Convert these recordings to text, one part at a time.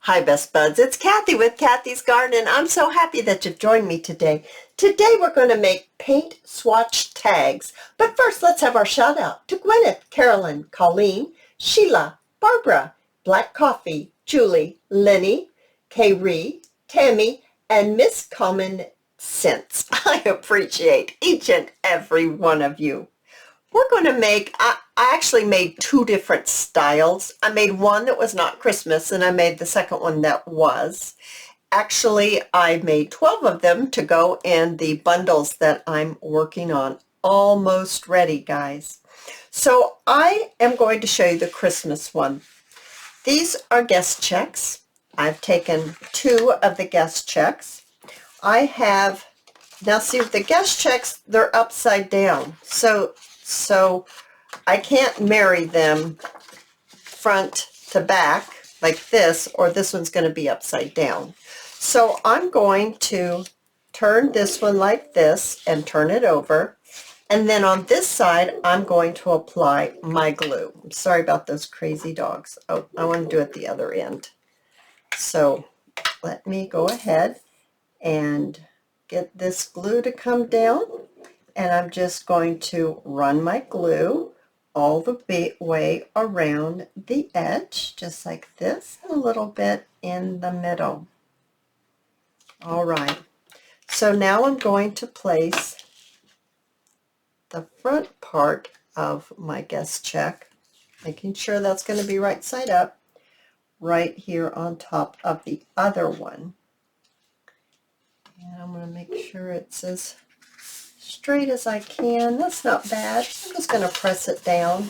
Hi, Best Buds. It's Cathy with Cathy's Garden, and I'm so happy that you've joined me today. Today we're going to make paint swatch tags. But first, let's have our shout out to Gwyneth, Carolyn, Colleen, Sheila, Barbara, Black Coffee, Julie, Lenny, Kay Tammy, and Miss Common Sense. I appreciate each and every one of you. We're going to make, I actually made two different styles. I made one that was not Christmas, and I made the second one that was. Actually, I made 12 of them to go in the bundles that I'm working on. Almost ready, guys. So I am going to show you the Christmas one. These are guest checks. I've taken 2 of the guest checks. I have, now see, with the guest checks, they're upside down. So I can't marry them front to back like this, or this one's going to be upside down. So I'm going to turn this one like this and turn it over. And then on this side, I'm going to apply my glue. I'm sorry about those crazy dogs. Oh, I want to do it the other end. So let me go ahead and get this glue to come down. And I'm just going to run my glue all the way around the edge, just like this, and a little bit in the middle. All right, so now I'm going to place the front part of my guest check, making sure that's going to be right side up, right here on top of the other one. And I'm going to make sure it's as straight as I can. That's not bad. I'm just going to press it down.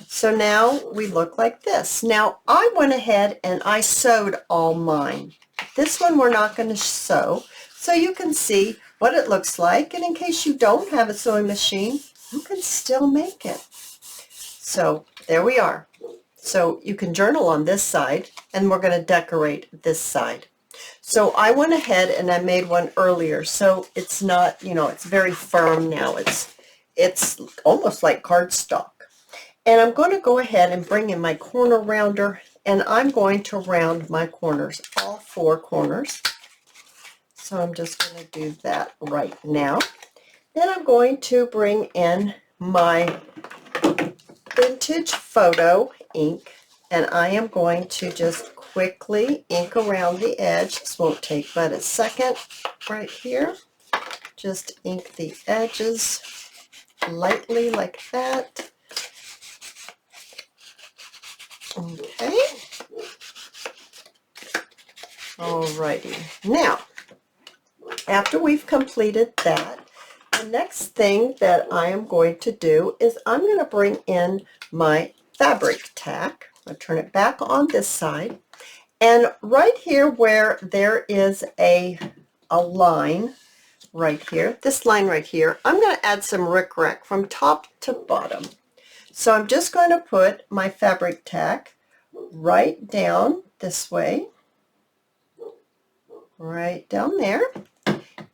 So now we look like this. Now I went ahead and I sewed all mine. This one we're not going to sew, so you can see what it looks like, and in case you don't have a sewing machine, you can still make it. So there we are. So you can journal on this side, and we're going to decorate this side. So I went ahead and I made one earlier, so it's not, it's very firm now. It's almost like cardstock. And I'm going to go ahead and bring in my corner rounder, and I'm going to round my corners, all 4 corners. So I'm just going to do that right now. Then I'm going to bring in my vintage photo ink, and I am going to just quickly ink around the edge. This won't take but a second right here. Just ink the edges lightly like that. Okay. Alrighty. Now, after we've completed that, the next thing that I am going to do is I'm going to bring in my fabric tack. I'll turn it back on this side, and right here where there is a line right here, this line right here, I'm going to add some rickrack from top to bottom. So I'm just going to put my fabric tack right down this way, right down there,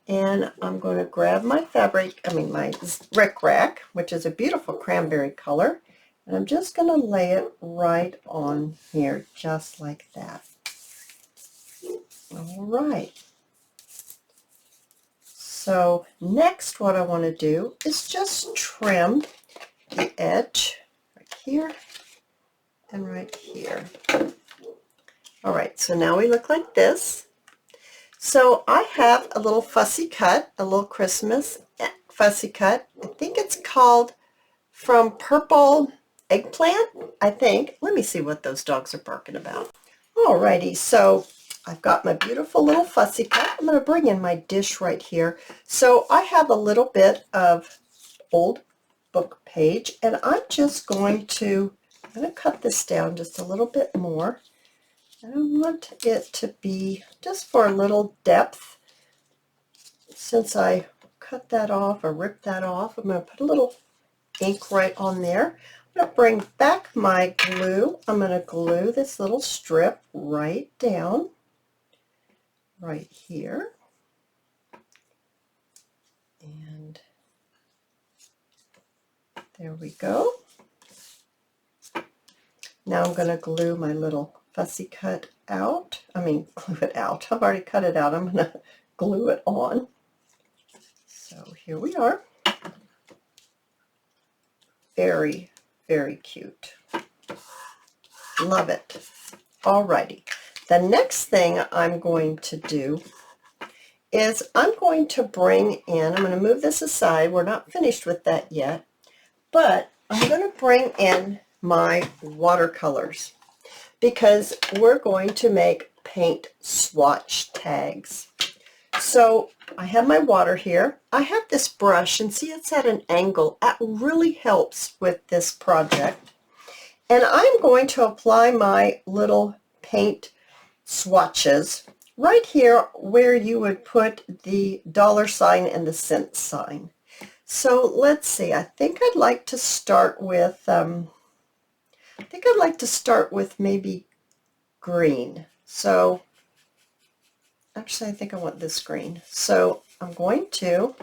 and I'm going to grab my my rickrack, which is a beautiful cranberry color, and I'm just going to lay it right on here, just like that. All right. So next what I want to do is just trim the edge right here and right here. All right, so now we look like this. So I have a little fussy cut, a little Christmas fussy cut. I think it's called From Purple Eggplant, I think. Let me see what those dogs are barking about. Alrighty, so I've got my beautiful little fussy cut. I'm going to bring in my dish right here. So I have a little bit of old book page, and I'm just going to cut this down just a little bit more. I want it to be just for a little depth. Since I cut that off or ripped that off, I'm going to put a little ink right on there. I'm going to bring back my glue. I'm going to glue this little strip right down, right here. And there we go. Now I'm going to glue my little fussy cut out. Glue it out. I've already cut it out. I'm going to glue it on. So here we are. Very, very cute. Love it. Alrighty. The next thing I'm going to do is I'm going to bring in, I'm going to move this aside. We're not finished with that yet, but I'm going to bring in my watercolors because we're going to make paint swatch tags. So I have my water here. I have this brush, and see, it's at an angle. That really helps with this project. And I'm going to apply my little paint swatches right here where you would put the dollar sign and the cent sign. So let's see. I think I'd like to start with maybe green. So actually, I think I want this green. So I'm going to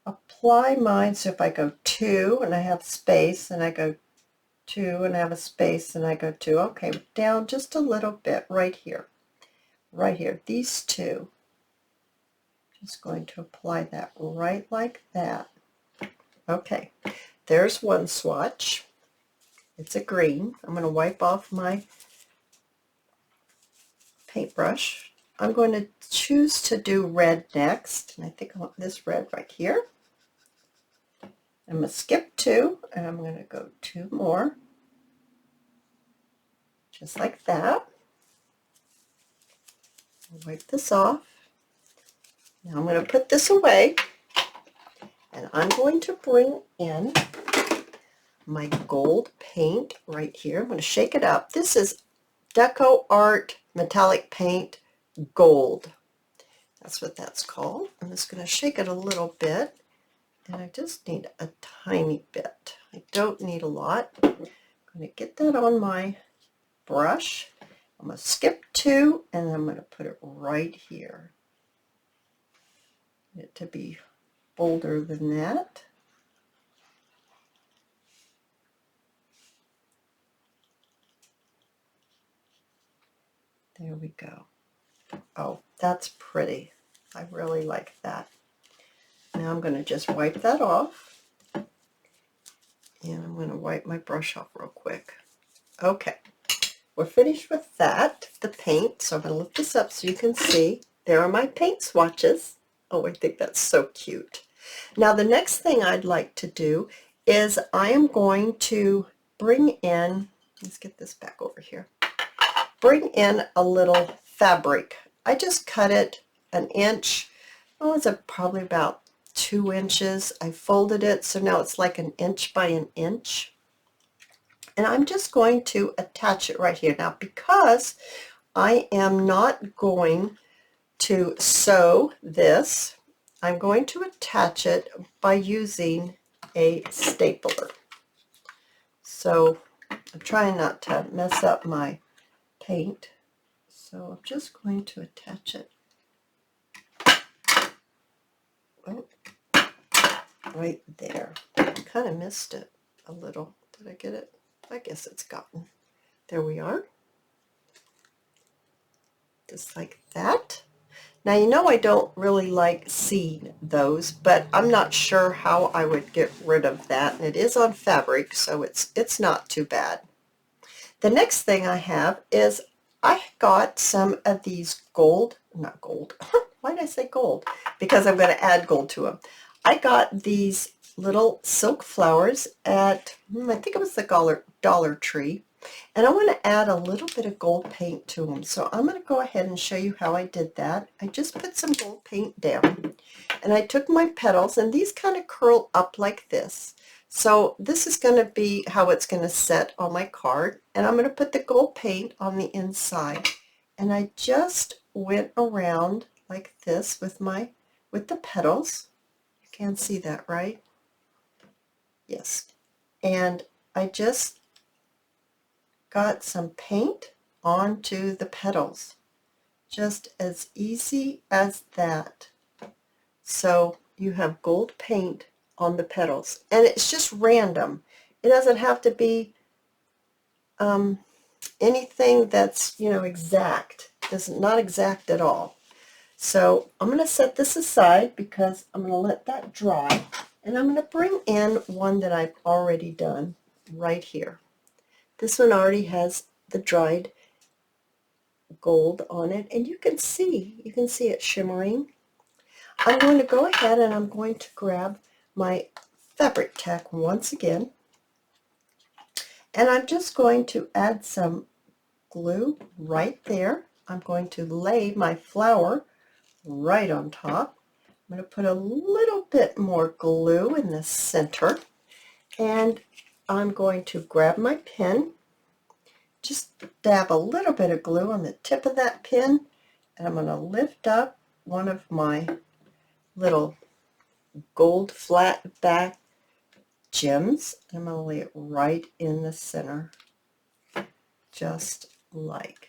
apply mine. So if I go 2 and I have space, and I go 2 and I have a space, and I go 2. Okay, down just a little bit right here. Right here, these two. Just going to apply that right like that. Okay, there's one swatch. It's a green. I'm going to wipe off my paintbrush. I'm going to choose to do red next, and I think I want this red right here. I'm going to skip 2, and I'm going to go 2 more, just like that. I'll wipe this off. Now I'm going to put this away, and I'm going to bring in my gold paint right here. I'm going to shake it up. This is Deco Art Metallic Paint Gold. That's what that's called. I'm just going to shake it a little bit, and I just need a tiny bit. I don't need a lot. I'm going to get that on my brush. I'm going to skip 2, and I'm going to put it right here. Need it to be bolder than that. There we go. Oh, that's pretty. I really like that. Now I'm going to just wipe that off, and I'm going to wipe my brush off real quick. Okay, we're finished with that, the paint. So I'm going to lift this up so you can see. There are my paint swatches. Oh, I think that's so cute. Now the next thing I'd like to do is I am going to bring in, let's get this back over here, bring in a little fabric. I just cut it 1 inch. Oh, it's probably about 2 inches. I folded it, so now it's like 1 inch by 1 inch. And I'm just going to attach it right here. Now, because I am not going to sew this, I'm going to attach it by using a stapler. So I'm trying not to mess up my paint. So I'm just going to attach it right there. I kind of missed it a little. Did I get it? I guess it's gotten. There we are. Just like that. Now, you know I don't really like seeing those, but I'm not sure how I would get rid of that. And it is on fabric, so it's not too bad. The next thing I have is I got some of these not gold. Why did I say gold? Because I'm going to add gold to them. I got these little silk flowers at, I think it was the Dollar Tree. And I want to add a little bit of gold paint to them. So I'm going to go ahead and show you how I did that. I just put some gold paint down, and I took my petals, and these kind of curl up like this. So this is going to be how it's going to set on my card. And I'm going to put the gold paint on the inside. And I just went around like this with the petals. You can see that, right? Yes. And I just got some paint onto the petals. Just as easy as that. So you have gold paint on the petals. And it's just random. It doesn't have to be anything that's, exact. It's not exact at all. So I'm going to set this aside because I'm going to let that dry. And I'm going to bring in one that I've already done right here. This one already has the dried gold on it, and you can see it shimmering. I'm going to go ahead and I'm going to grab my fabric tack once again, and I'm just going to add some glue right there. I'm going to lay my flower right on top. I'm going to put a little bit more glue in the center, and I'm going to grab my pen, just dab a little bit of glue on the tip of that pen, and I'm going to lift up one of my little gold flat back gems. I'm going to lay it right in the center, just like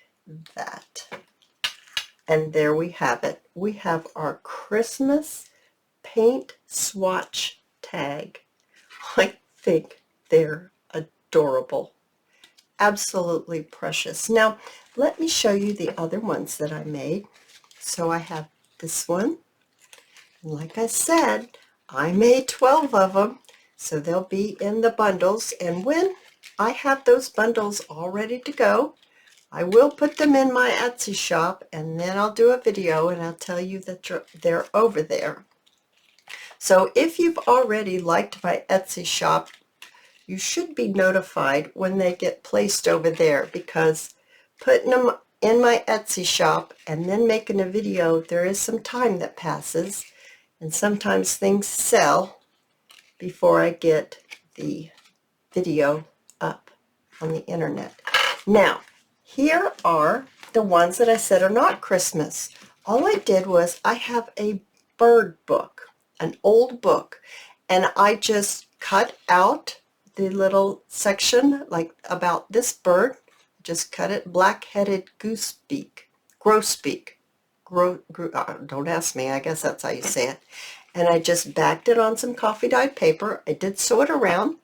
that. And there we have it. We have our Christmas paint swatch tag. I think they're adorable. Absolutely precious. Now, let me show you the other ones that I made. So I have this one. And like I said, I made 12 of them, so they'll be in the bundles. And when I have those bundles all ready to go, I will put them in my Etsy shop, and then I'll do a video and I'll tell you that they're over there. So if you've already liked my Etsy shop, you should be notified when they get placed over there, because putting them in my Etsy shop and then making a video, there is some time that passes, and sometimes things sell before I get the video up on the internet. Now, here are the ones that I said are not Christmas. All I did was I have a bird book, an old book, and I just cut out the little section like about this bird. Just cut it, black-headed grosbeak. Don't ask me, I guess that's how you say it. And I just backed it on some coffee dyed paper. I did sew it around.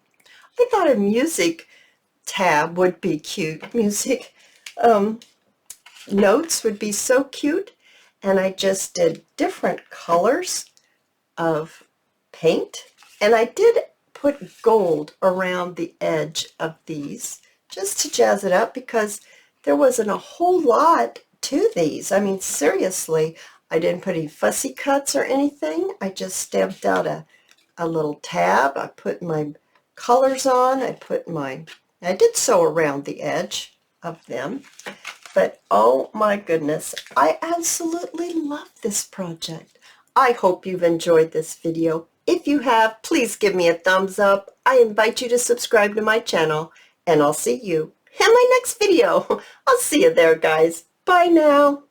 I thought a music tab would be cute. Music notes would be so cute. And I just did different colors of paint. And I did put gold around the edge of these just to jazz it up, because there wasn't a whole lot to these. I mean, seriously, I didn't put any fussy cuts or anything. I just stamped out a little tab. I put my colors on. I did sew around the edge of them. But oh my goodness, I absolutely love this project. I hope you've enjoyed this video. If you have, please give me a thumbs up. I invite you to subscribe to my channel, and I'll see you in my next video. I'll see you there, guys. Bye now.